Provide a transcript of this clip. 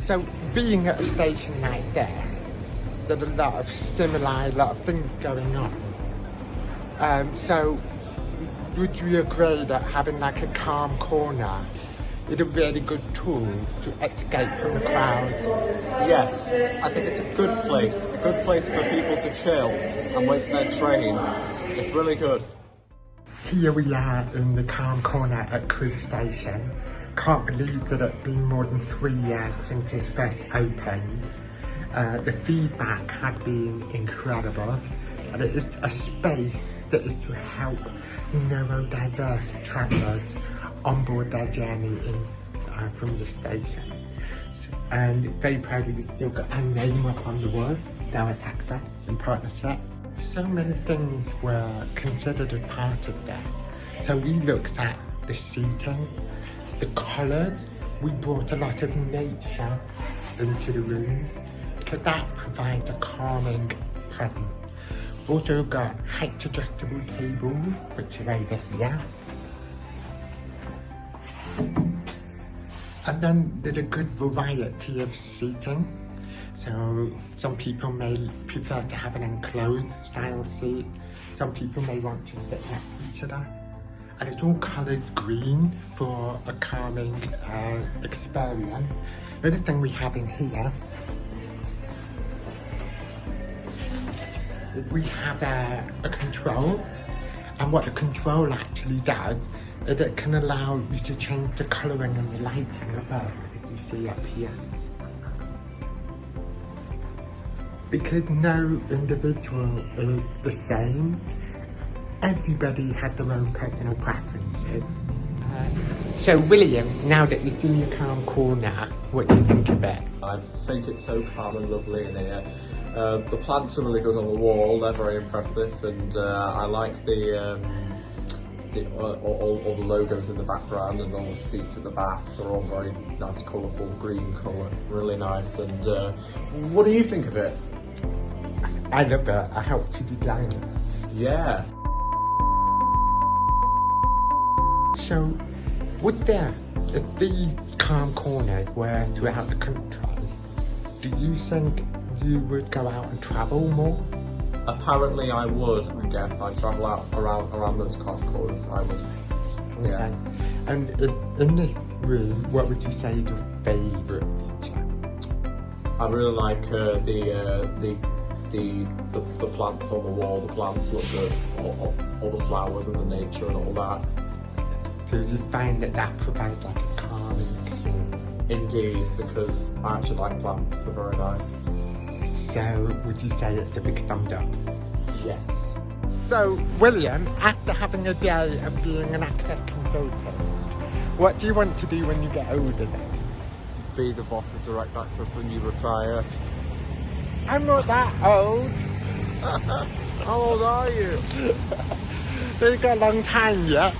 So being at a station like this, there's a lot of things going on. So would you agree that having like a calm corner is a really good tool to escape from the crowds? Yes, I think it's a good place for people to chill and wait for their train. It's really good. Here we are in the calm corner at Crewe Station. Can't believe that it's been more than 3 years since it's first opened. The feedback has been incredible, and it is a space that is to help neurodiverse travellers onboard their journey from the station. And very proudly we've still got our name up on the wall, Dower Taxa in partnership. So many things were considered as part of that. So we looked at the seating, the colours. We brought a lot of nature into the room because that provides a calming presence. Also got height adjustable tables, which are over here. And then there's a good variety of seating. So some people may prefer to have an enclosed style seat. Some people may want to sit next to each other. And it's all coloured green for a calming experience. The other thing we have in here is we have a control. And what the control actually does is it can allow you to change the colouring and the lighting above, as you see up here. Because no individual is the same, everybody has their own personal preferences. So William, now that you've seen the calm corner, what do you think of it? I think it's so calm and lovely in here. The plants are really good on the wall, they're very impressive, and I like all the logos in the background and all the seats at the back. They're all very nice, colourful, green colour, really nice. And what do you think of it? I love it. I helped you design it. Yeah. So, if these calm corners were throughout the country, do you think you would go out and travel more? Apparently I would, I guess. I travel out around those calm corners, I would. Okay. Yeah. And in this room, what would you say is your favourite feature? I really like the plants on the wall. The plants look good. All the flowers and the nature and all that. So you find that provides like a calming experience? Indeed, because I actually like plants. They're very nice. So would you say it's a big thumbs up? Yes. So William, after having a day of being an access consultant, what do you want to do when you get older then? Be the boss of direct access when you retire. I'm not that old. How old are you? So you've got a long time yet.